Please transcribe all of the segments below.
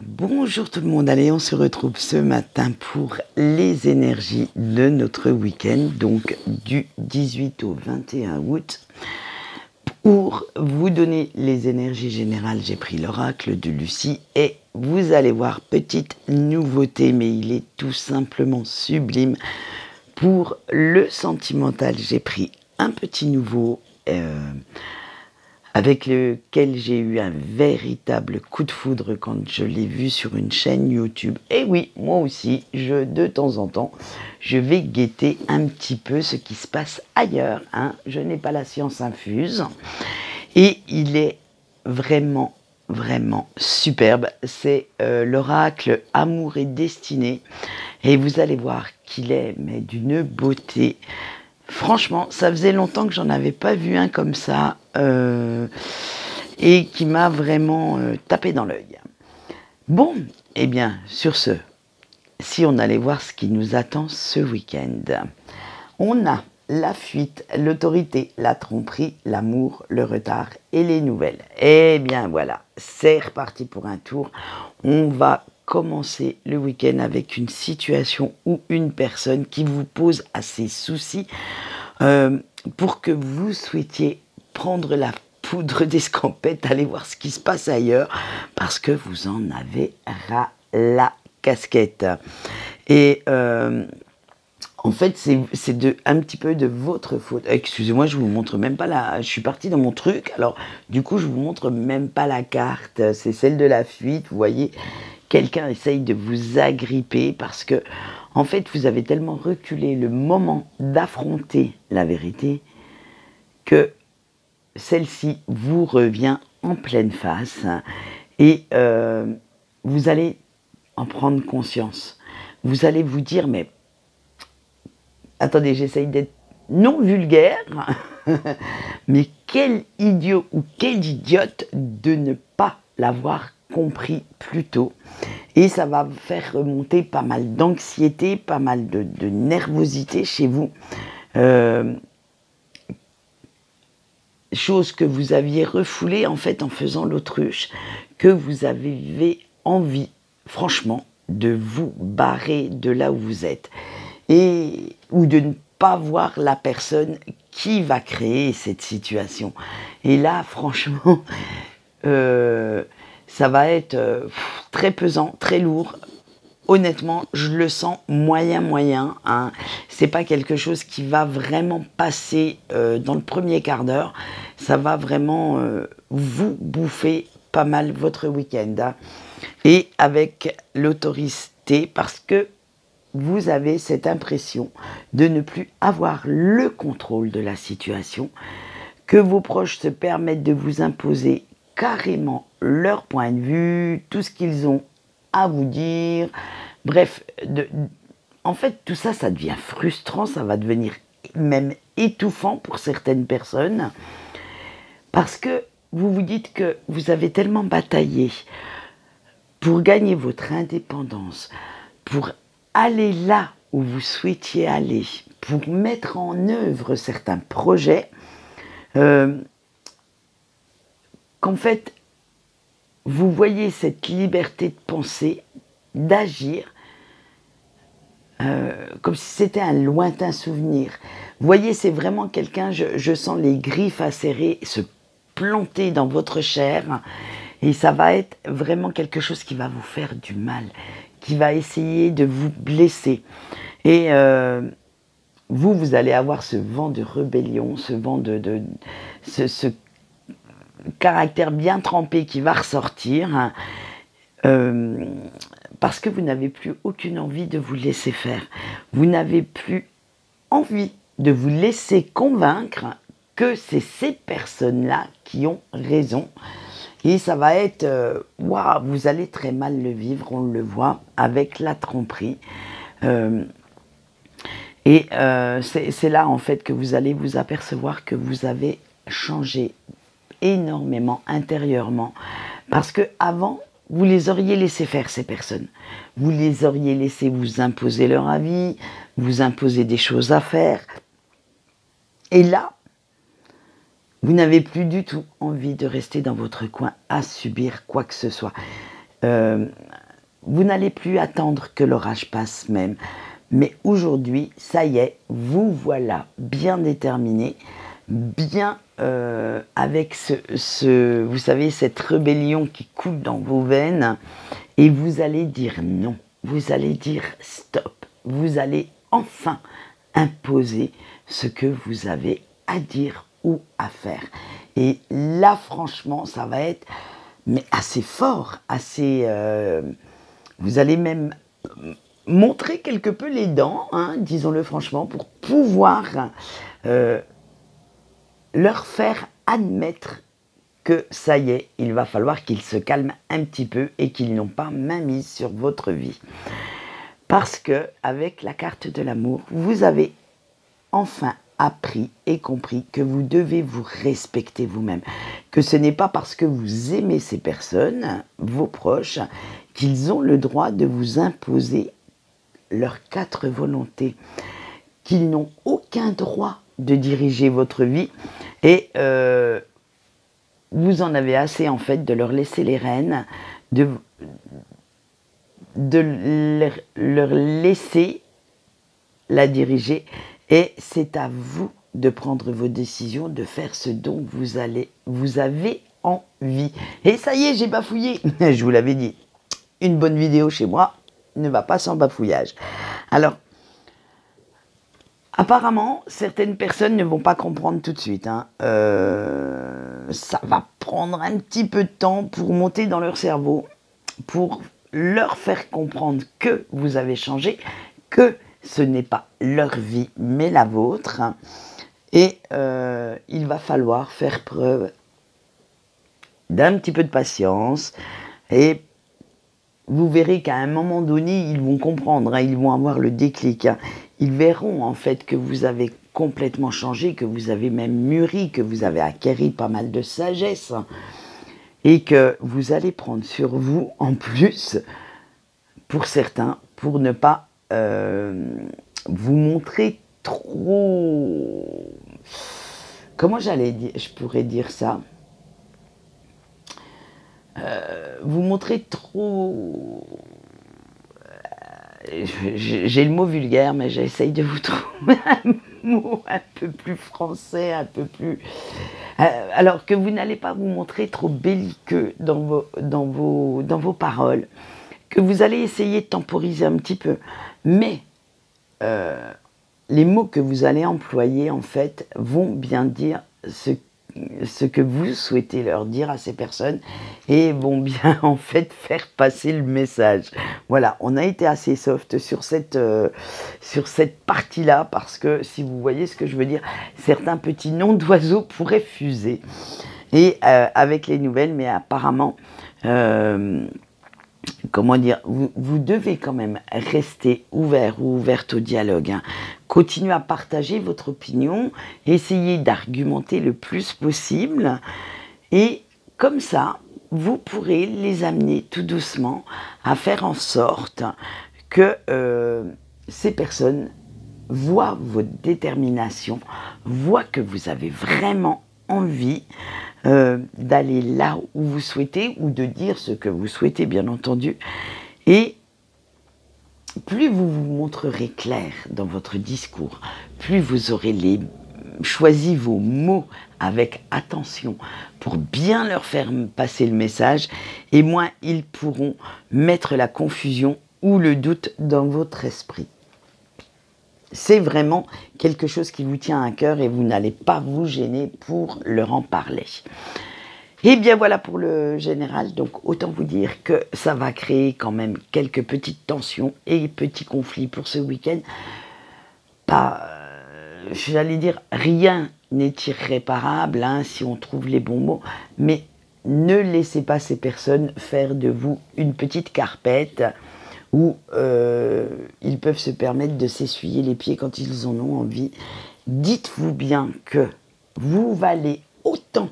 Bonjour tout le monde, allez on se retrouve ce matin pour les énergies de notre week-end, donc du 18 au 21 août. Pour vous donner les énergies générales, j'ai pris l'oracle de Lucie et vous allez voir, petite nouveauté, mais il est tout simplement sublime. Pour le sentimental, j'ai pris un petit nouveau avec lequel j'ai eu un véritable coup de foudre quand je l'ai vu sur une chaîne YouTube. Et oui, moi aussi, de temps en temps, je vais guetter un petit peu ce qui se passe ailleurs. Je n'ai pas la science infuse. Et il est vraiment, vraiment superbe. C'est l'oracle Amour et Destinée. Et vous allez voir qu'il est mais d'une beauté. Franchement, ça faisait longtemps que j'en avais pas vu un comme ça et qui m'a vraiment tapé dans l'œil. Bon, eh bien, sur ce, si on allait voir ce qui nous attend ce week-end, on a la fuite, l'autorité, la tromperie, l'amour, le retard et les nouvelles. Eh bien voilà, c'est reparti pour un tour. On va commencer le week-end avec une situation ou une personne qui vous pose assez soucis pour que vous souhaitiez prendre la poudre d'escampette, aller voir ce qui se passe ailleurs, parce que vous en avez ras la casquette. Et en fait, c'est un petit peu de votre faute. Excusez-moi, je vous montre même pas je suis partie dans mon truc, alors du coup, je vous montre même pas la carte. C'est celle de la fuite, vous voyez. Quelqu'un essaye de vous agripper parce que, en fait, vous avez tellement reculé le moment d'affronter la vérité que celle-ci vous revient en pleine face et vous allez en prendre conscience. Vous allez vous dire, mais attendez, j'essaye d'être non vulgaire, mais quel idiot ou quelle idiote de ne pas l'avoir compris plus tôt. Et ça va faire remonter pas mal d'anxiété, pas mal de nervosité chez vous. Chose que vous aviez refoulée en fait en faisant l'autruche, que vous avez envie, franchement, de vous barrer de là où vous êtes. Ou de ne pas voir la personne qui va créer cette situation. Et là, franchement, ça va être très pesant, très lourd. Honnêtement, je le sens moyen. C'est pas quelque chose qui va vraiment passer dans le premier quart d'heure. Ça va vraiment vous bouffer pas mal votre week-end. Et avec l'autorité, parce que vous avez cette impression de ne plus avoir le contrôle de la situation, que vos proches se permettent de vous imposer carrément leur point de vue, tout ce qu'ils ont à vous dire. Bref, en fait, tout ça, ça devient frustrant, ça va devenir même étouffant pour certaines personnes, parce que vous vous dites que vous avez tellement bataillé pour gagner votre indépendance, pour aller là où vous souhaitiez aller, pour mettre en œuvre certains projets, qu'en fait, vous voyez cette liberté de penser, d'agir, comme si c'était un lointain souvenir. Vous voyez, c'est vraiment quelqu'un, je sens les griffes acérées se planter dans votre chair, et ça va être vraiment quelque chose qui va vous faire du mal, qui va essayer de vous blesser. Et vous allez avoir ce vent de rébellion, ce vent ce caractère bien trempé qui va ressortir, parce que vous n'avez plus aucune envie de vous laisser faire. Vous n'avez plus envie de vous laisser convaincre que c'est ces personnes-là qui ont raison. Et ça va être, waouh, vous allez très mal le vivre, on le voit, avec la tromperie. C'est là, en fait, que vous allez vous apercevoir que vous avez changé énormément intérieurement. Parce que avant, vous les auriez laissé faire, ces personnes. Vous les auriez laissé vous imposer leur avis, vous imposer des choses à faire. Et là, vous n'avez plus du tout envie de rester dans votre coin à subir quoi que ce soit. Vous n'allez plus attendre que l'orage passe même. Mais aujourd'hui, ça y est, vous voilà bien déterminé, bien avec vous savez, cette rébellion qui coule dans vos veines. Et vous allez dire non, vous allez dire stop. Vous allez enfin imposer ce que vous avez à dire ou à faire. Et là, franchement, ça va être mais assez fort, assez... vous allez même montrer quelque peu les dents, hein, disons-le franchement, pour pouvoir leur faire admettre que ça y est, il va falloir qu'ils se calment un petit peu et qu'ils n'ont pas main mise sur votre vie. Parce que avec la carte de l'amour, vous avez enfin appris et compris que vous devez vous respecter vous-même. Que ce n'est pas parce que vous aimez ces personnes, vos proches, qu'ils ont le droit de vous imposer leurs 4 volontés. Qu'ils n'ont aucun droit de diriger votre vie. Et vous en avez assez en fait de leur laisser les rênes, de leur laisser la diriger. Et c'est à vous de prendre vos décisions, de faire ce dont vous avez envie. Et ça y est, j'ai bafouillé. Je vous l'avais dit, une bonne vidéo chez moi ne va pas sans bafouillage. Alors, apparemment, certaines personnes ne vont pas comprendre tout de suite. Hein. Ça va prendre un petit peu de temps pour monter dans leur cerveau, pour leur faire comprendre que vous avez changé, que ce n'est pas leur vie, mais la vôtre. Et il va falloir faire preuve d'un petit peu de patience. Et vous verrez qu'à un moment donné, ils vont comprendre, hein, ils vont avoir le déclic. Hein. Ils verront en fait que vous avez complètement changé, que vous avez même mûri, que vous avez acquéri pas mal de sagesse. Hein, et que vous allez prendre sur vous, en plus, pour certains, pour ne pas vous montrer trop... Comment je pourrais dire ça, vous montrer trop... J'ai le mot vulgaire, mais j'essaye de vous trouver un mot un peu plus français, un peu plus... alors que vous n'allez pas vous montrer trop belliqueux dans vos paroles, que vous allez essayer de temporiser un petit peu. Mais les mots que vous allez employer, en fait, vont bien dire ce que vous souhaitez leur dire à ces personnes et vont bien, en fait, faire passer le message. Voilà, on a été assez soft sur cette partie-là parce que, si vous voyez ce que je veux dire, certains petits noms d'oiseaux pourraient fuser. Et avec les nouvelles, mais apparemment... comment dire, vous devez quand même rester ouvert ou ouverte au dialogue. Hein. Continuez à partager votre opinion, essayez d'argumenter le plus possible et comme ça, vous pourrez les amener tout doucement à faire en sorte que ces personnes voient votre détermination, voient que vous avez vraiment envie d'aller là où vous souhaitez ou de dire ce que vous souhaitez, bien entendu. Et plus vous vous montrerez clair dans votre discours, plus vous aurez choisi vos mots avec attention pour bien leur faire passer le message, et moins ils pourront mettre la confusion ou le doute dans votre esprit. C'est vraiment quelque chose qui vous tient à cœur et vous n'allez pas vous gêner pour leur en parler. Et bien voilà pour le général, donc autant vous dire que ça va créer quand même quelques petites tensions et petits conflits pour ce week-end. Pas, j'allais dire, rien n'est irréparable hein, si on trouve les bons mots, mais ne laissez pas ces personnes faire de vous une petite carpette où ils peuvent se permettre de s'essuyer les pieds quand ils en ont envie. Dites-vous bien que vous valez autant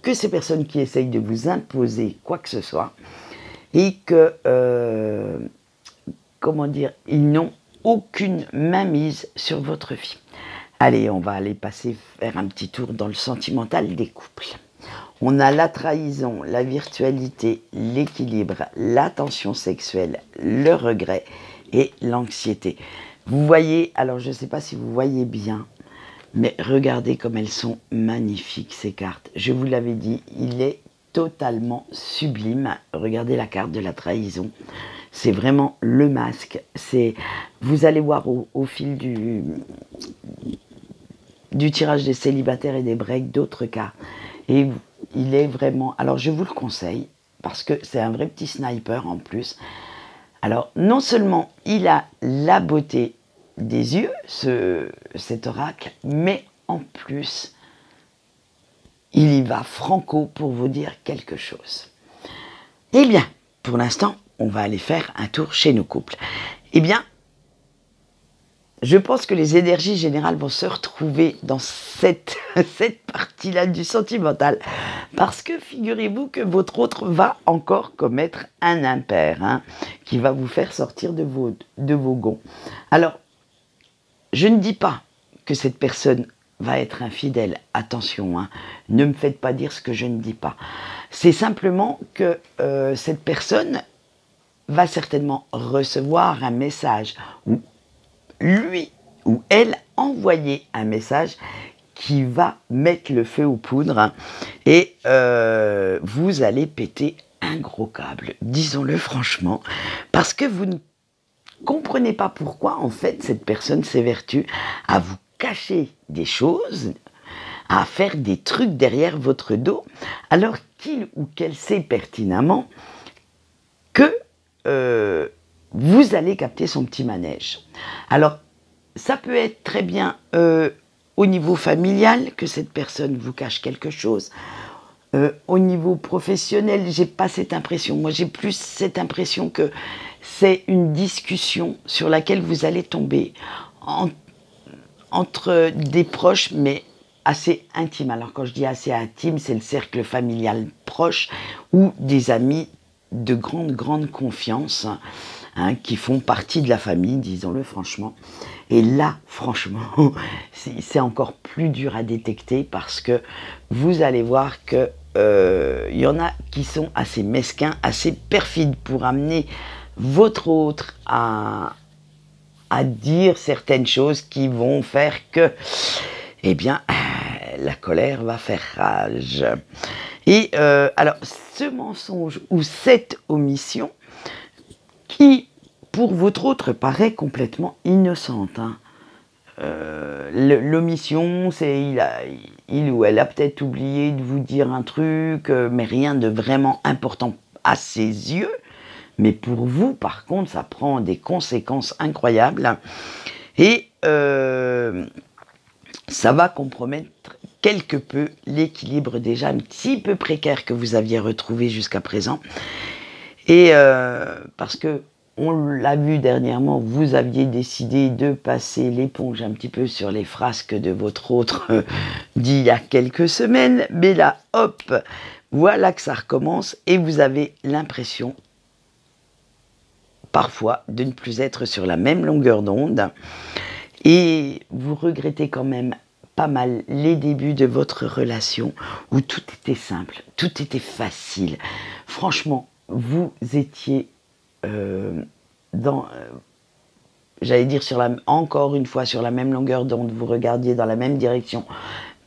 que ces personnes qui essayent de vous imposer quoi que ce soit et que, comment dire, ils n'ont aucune mainmise sur votre vie. Allez, on va aller faire un petit tour dans le sentimental des couples. On a la trahison, la virtualité, l'équilibre, la tension sexuelle, le regret et l'anxiété. Vous voyez, alors je ne sais pas si vous voyez bien, mais regardez comme elles sont magnifiques ces cartes. Je vous l'avais dit, il est totalement sublime. Regardez la carte de la trahison. C'est vraiment le masque. Vous allez voir au fil du tirage des célibataires et des breaks d'autres cartes. Et il est vraiment... Alors je vous le conseille, parce que c'est un vrai petit sniper en plus. Alors non seulement il a la beauté des yeux, cet oracle, mais en plus, il y va franco pour vous dire quelque chose. Eh bien, pour l'instant, on va aller faire un tour chez nos couples. Eh bien, je pense que les énergies générales vont se retrouver dans cette partie-là du sentimental. Parce que figurez-vous que votre autre va encore commettre un impair, hein, qui va vous faire sortir de vos gonds. Alors, je ne dis pas que cette personne va être infidèle. Attention, hein, ne me faites pas dire ce que je ne dis pas. C'est simplement que cette personne va certainement recevoir un message où lui ou elle envoyer un message qui va mettre le feu aux poudres, hein, et vous allez péter un gros câble, disons-le franchement, parce que vous ne comprenez pas pourquoi en fait cette personne s'évertue à vous cacher des choses, à faire des trucs derrière votre dos, alors qu'il ou qu'elle sait pertinemment que vous allez capter son petit manège. Alors, ça peut être très bien au niveau familial, que cette personne vous cache quelque chose. Au niveau professionnel, j'ai pas cette impression. Moi, j'ai plus cette impression que c'est une discussion sur laquelle vous allez tomber entre des proches, mais assez intimes. Alors, quand je dis assez intime, c'est le cercle familial proche ou des amis de grande confiance, hein, qui font partie de la famille, disons-le franchement. Et là, franchement, c'est encore plus dur à détecter parce que vous allez voir que y en a qui sont assez mesquins, assez perfides pour amener votre autre à dire certaines choses qui vont faire que, eh bien, la colère va faire rage. Et alors, ce mensonge ou cette omission qui, pour votre autre, paraît complètement innocente, hein. L'omission, c'est il ou elle a peut-être oublié de vous dire un truc, mais rien de vraiment important à ses yeux. Mais pour vous, par contre, ça prend des conséquences incroyables. Et ça va compromettre quelque peu l'équilibre déjà un petit peu précaire que vous aviez retrouvé jusqu'à présent. Et parce que, on l'a vu dernièrement, vous aviez décidé de passer l'éponge un petit peu sur les frasques de votre autre d'il y a quelques semaines. Mais là, hop, voilà que ça recommence et vous avez l'impression parfois de ne plus être sur la même longueur d'onde. Et vous regrettez quand même pas mal les débuts de votre relation où tout était simple, tout était facile. Franchement, vous étiez j'allais dire encore une fois sur la même longueur d'onde, vous regardiez dans la même direction,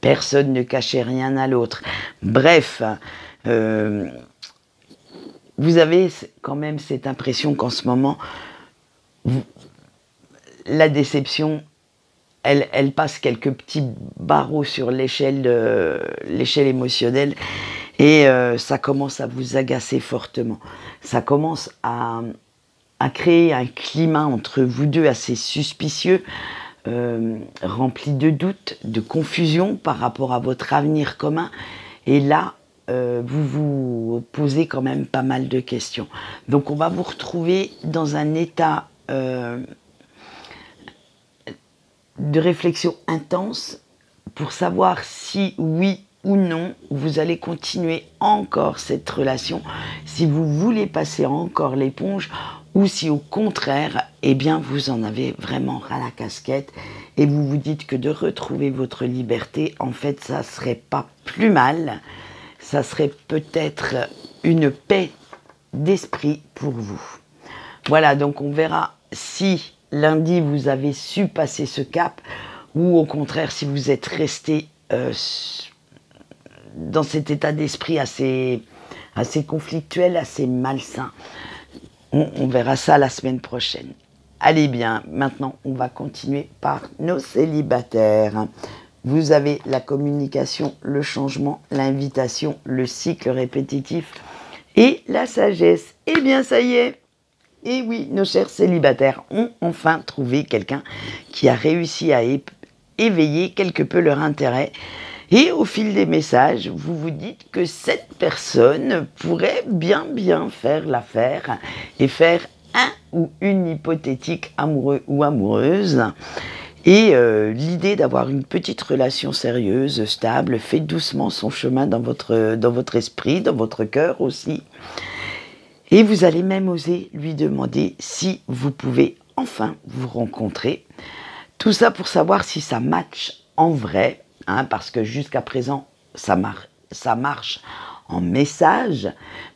personne ne cachait rien à l'autre. Bref, vous avez quand même cette impression qu'en ce moment, la déception, elle passe quelques petits barreaux sur l'échelle émotionnelle et ça commence à vous agacer fortement. Ça commence à créer un climat entre vous deux assez suspicieux, rempli de doutes, de confusion par rapport à votre avenir commun. Et là, vous vous posez quand même pas mal de questions. Donc on va vous retrouver dans un état de réflexion intense pour savoir si oui ou non vous allez continuer encore cette relation, si vous voulez passer encore l'éponge ou si au contraire, eh bien vous en avez vraiment ras la casquette et vous vous dites que de retrouver votre liberté, en fait ça serait pas plus mal. ça serait peut-être une paix d'esprit pour vous. Voilà, donc on verra si lundi vous avez su passer ce cap ou au contraire si vous êtes resté dans cet état d'esprit assez conflictuel, assez malsain. On verra ça la semaine prochaine. Allez bien, maintenant on va continuer par nos célibataires. Vous avez la communication, le changement, l'invitation, le cycle répétitif et la sagesse. Eh bien ça y est. Et oui, nos chers célibataires ont enfin trouvé quelqu'un qui a réussi à éveiller quelque peu leur intérêt. Et au fil des messages, vous vous dites que cette personne pourrait bien faire l'affaire et faire un ou une hypothétique amoureux ou amoureuse. Et l'idée d'avoir une petite relation sérieuse, stable, fait doucement son chemin dans votre esprit, dans votre cœur aussi. Et vous allez même oser lui demander si vous pouvez enfin vous rencontrer. Tout ça pour savoir si ça match en vrai, hein, parce que jusqu'à présent, ça marche en message,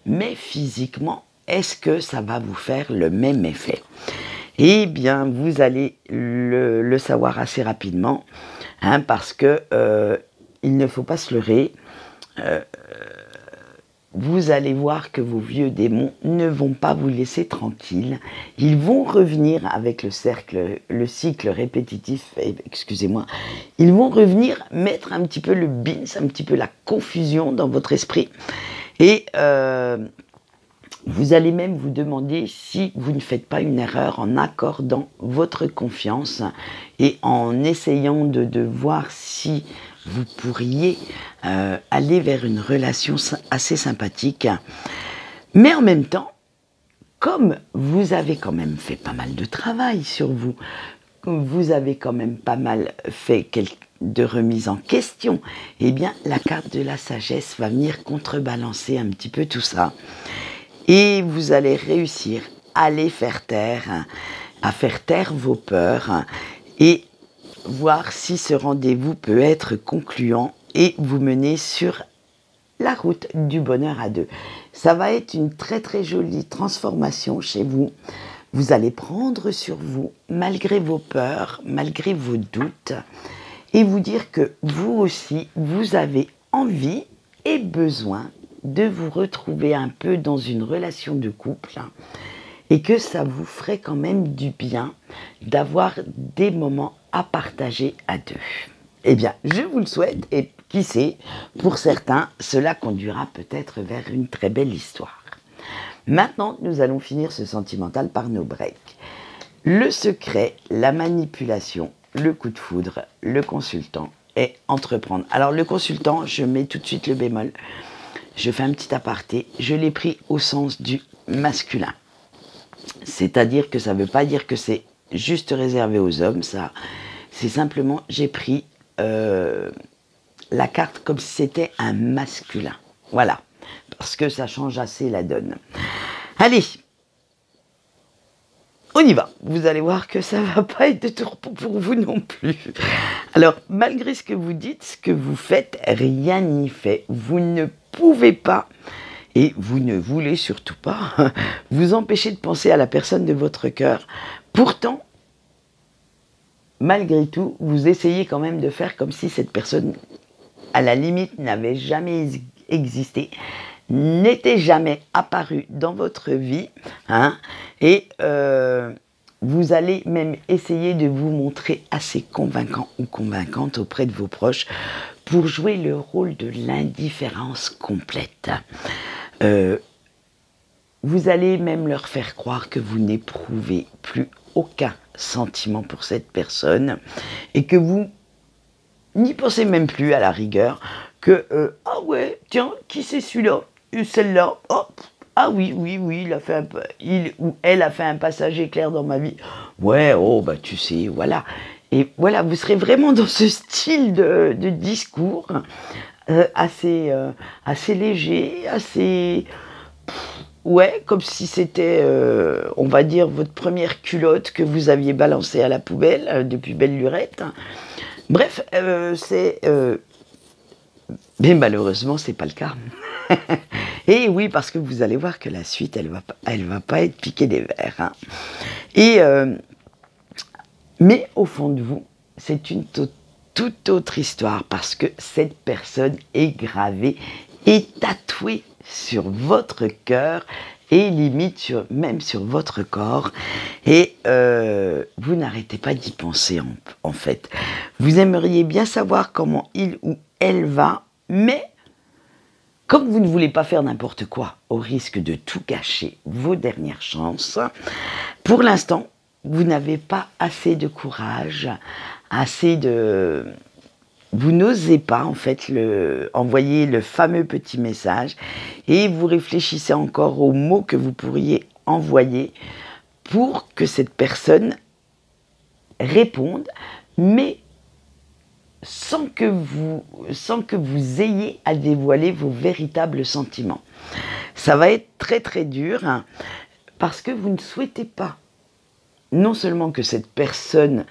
mais physiquement, est-ce que ça va vous faire le même effet ? Eh bien, vous allez le savoir assez rapidement, hein, parce que il ne faut pas se leurrer. Vous allez voir que vos vieux démons ne vont pas vous laisser tranquille. Ils vont revenir avec le cycle répétitif, excusez-moi. Ils vont revenir mettre un petit peu le bins, un petit peu la confusion dans votre esprit. Et vous allez même vous demander si vous ne faites pas une erreur en accordant votre confiance et en essayant de voir si vous pourriez aller vers une relation assez sympathique. Mais en même temps, comme vous avez quand même fait pas mal de travail sur vous, vous avez quand même pas mal fait de remise en question, eh bien la carte de la sagesse va venir contrebalancer un petit peu tout ça. Et vous allez réussir à les faire taire, à faire taire vos peurs et voir si ce rendez-vous peut être concluant et vous mener sur la route du bonheur à deux. Ça va être une très très jolie transformation chez vous. Vous allez prendre sur vous, malgré vos peurs, malgré vos doutes, et vous dire que vous aussi, vous avez envie et besoin de vous retrouver un peu dans une relation de couple et que ça vous ferait quand même du bien d'avoir des moments à partager à deux. Eh bien, je vous le souhaite et qui sait, pour certains, cela conduira peut-être vers une très belle histoire. Maintenant, nous allons finir ce sentimental par nos breaks. Le secret, la manipulation, le coup de foudre, le consultant et entreprendre. Alors le consultant, je mets tout de suite le bémol. Je fais un petit aparté, je l'ai pris au sens du masculin. C'est-à-dire que ça ne veut pas dire que c'est juste réservé aux hommes, ça. C'est simplement, j'ai pris la carte comme si c'était un masculin. Voilà, parce que ça change assez la donne. Allez, on y va. Vous allez voir que ça ne va pas être de tour pour vous non plus. Alors, malgré ce que vous dites, ce que vous faites, rien n'y fait. Vous ne pouvez pas, et vous ne voulez surtout pas, vous empêcher de penser à la personne de votre cœur. Pourtant, malgré tout, vous essayez quand même de faire comme si cette personne, à la limite, n'avait jamais existé, n'était jamais apparue dans votre vie, hein, et vous allez même essayer de vous montrer assez convaincant ou convaincante auprès de vos proches pour jouer le rôle de l'indifférence complète. Vous allez même leur faire croire que vous n'éprouvez plus aucun sentiment pour cette personne et que vous n'y pensez même plus à la rigueur que ah ouais, tiens, qui c'est celui-là, celle-là, hop, ah oui, il ou elle a fait un passage éclair dans ma vie. Ouais, oh bah tu sais, voilà. Et voilà, vous serez vraiment dans ce style de discours assez léger, assez ouais, comme si c'était, on va dire, votre première culotte que vous aviez balancée à la poubelle depuis belle lurette. Bref, Mais malheureusement, c'est pas le cas. Et oui, parce que vous allez voir que la suite, elle va pas être piquée des vers. Hein. Et mais au fond de vous, c'est une toute autre histoire parce que cette personne est gravée et tatouée sur votre cœur et limite même sur votre corps. Et vous n'arrêtez pas d'y penser en fait. Vous aimeriez bien savoir comment il ou elle va, mais comme vous ne voulez pas faire n'importe quoi, au risque de tout gâcher vos dernières chances, pour l'instant, vous n'avez pas assez de courage, vous n'osez pas en fait envoyer le fameux petit message et vous réfléchissez encore aux mots que vous pourriez envoyer pour que cette personne réponde, mais sans que vous ayez à dévoiler vos véritables sentiments. Ça va être très très dur hein, parce que vous ne souhaitez pas non seulement que cette personne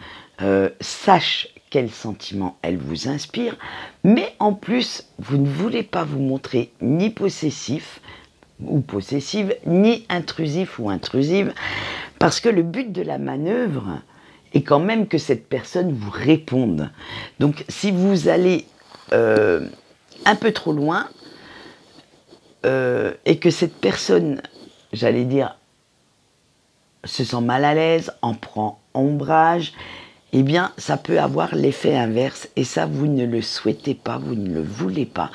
sache quels sentiments elle vous inspire, mais en plus vous ne voulez pas vous montrer ni possessif ou possessive, ni intrusif ou intrusive, parce que le but de la manœuvre et quand même que cette personne vous réponde. Donc si vous allez un peu trop loin et que cette personne, j'allais dire, se sent mal à l'aise, en prend ombrage, eh bien ça peut avoir l'effet inverse et ça vous ne le souhaitez pas, vous ne le voulez pas.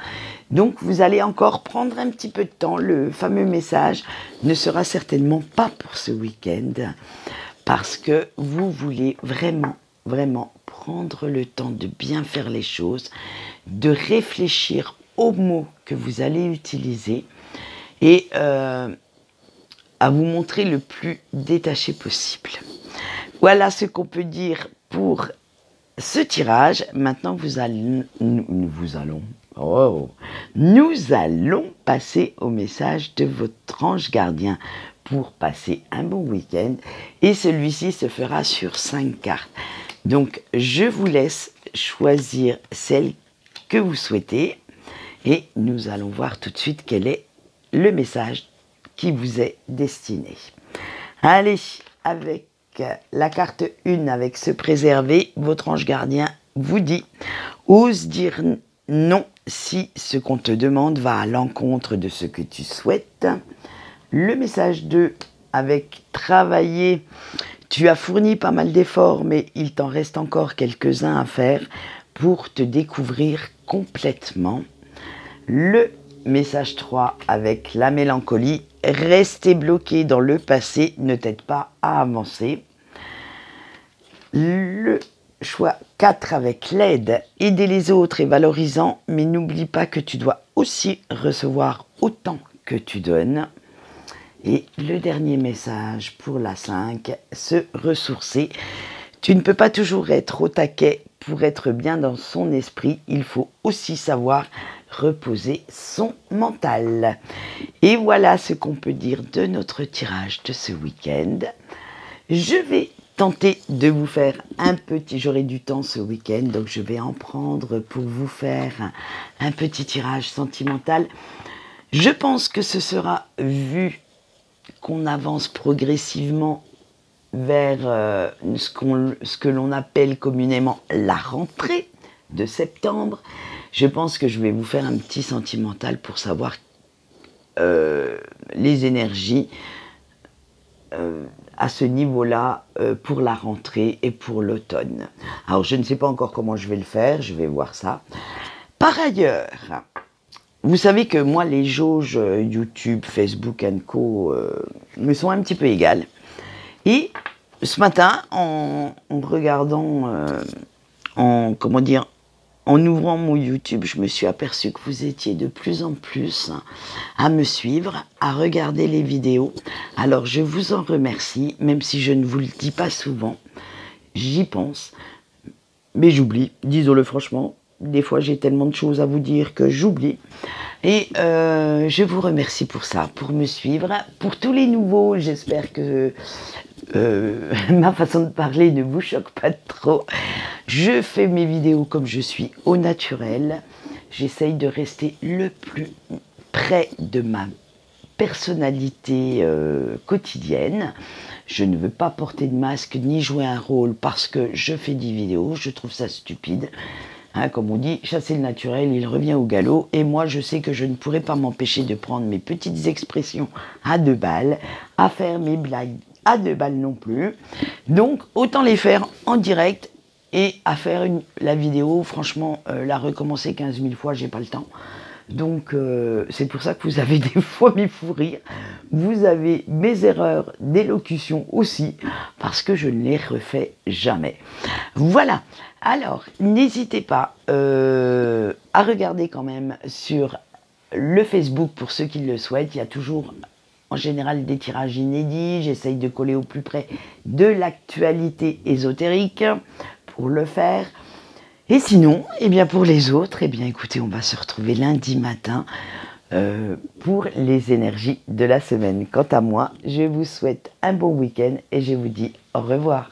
Donc vous allez encore prendre un petit peu de temps, le fameux message ne sera certainement pas pour ce week-end. Parce que vous voulez vraiment prendre le temps de bien faire les choses, de réfléchir aux mots que vous allez utiliser et à vous montrer le plus détaché possible. Voilà ce qu'on peut dire pour ce tirage. Maintenant, nous allons passer au message de votre ange gardien pour passer un bon week-end. Et celui-ci se fera sur 5 cartes. Donc, je vous laisse choisir celle que vous souhaitez. Et nous allons voir tout de suite quel est le message qui vous est destiné. Allez, avec la carte 1, avec se préserver, votre ange gardien vous dit « Ose dire non si ce qu'on te demande va à l'encontre de ce que tu souhaites. » Le message 2, avec travailler, tu as fourni pas mal d'efforts, mais il t'en reste encore quelques-uns à faire pour te découvrir complètement. Le message 3, avec la mélancolie, rester bloqué dans le passé ne t'aide pas à avancer. Le choix 4, avec l'aide, aider les autres est valorisant, mais n'oublie pas que tu dois aussi recevoir autant que tu donnes. Et le dernier message pour la 5, se ressourcer. Tu ne peux pas toujours être au taquet pour être bien dans son esprit. Il faut aussi savoir reposer son mental. Et voilà ce qu'on peut dire de notre tirage de ce week-end. Je vais tenter de vous faire j'aurai du temps ce week-end, donc je vais en prendre pour vous faire un petit tirage sentimental. Je pense que ce sera vu qu'on avance progressivement vers ce que l'on appelle communément la rentrée de septembre. Je pense que je vais vous faire un petit sentimental pour savoir les énergies à ce niveau-là pour la rentrée et pour l'automne. Alors je ne sais pas encore comment je vais le faire, je vais voir ça. Par ailleurs, vous savez que moi, les jauges YouTube, Facebook & Co me sont un petit peu égales. Et ce matin, en regardant, en ouvrant mon YouTube, je me suis aperçue que vous étiez de plus en plus à me suivre, à regarder les vidéos. Alors, je vous en remercie, même si je ne vous le dis pas souvent. J'y pense, mais j'oublie, disons-le franchement. Des fois, j'ai tellement de choses à vous dire que j'oublie. Et je vous remercie pour ça, pour me suivre. Pour tous les nouveaux, j'espère que ma façon de parler ne vous choque pas trop. Je fais mes vidéos comme je suis, au naturel. j'essaye de rester le plus près de ma personnalité quotidienne. Je ne veux pas porter de masque ni jouer un rôle parce que je fais des vidéos, je trouve ça stupide. Hein, comme on dit, chasser le naturel, il revient au galop. Et moi, je sais que je ne pourrais pas m'empêcher de prendre mes petites expressions à 2 balles, à faire mes blagues à 2 balles non plus. Donc, autant les faire en direct et à faire la vidéo. Franchement, la recommencer 15 000 fois, j'ai pas le temps. Donc, c'est pour ça que vous avez des fois mes fous rires. Vous avez mes erreurs d'élocution aussi, parce que je ne les refais jamais. Voilà. Alors, n'hésitez pas à regarder quand même sur le Facebook pour ceux qui le souhaitent. Il y a toujours, en général, des tirages inédits. J'essaye de coller au plus près de l'actualité ésotérique pour le faire. Et sinon, eh bien pour les autres, eh bien écoutez, on va se retrouver lundi matin pour les énergies de la semaine. Quant à moi, je vous souhaite un bon week-end et je vous dis au revoir.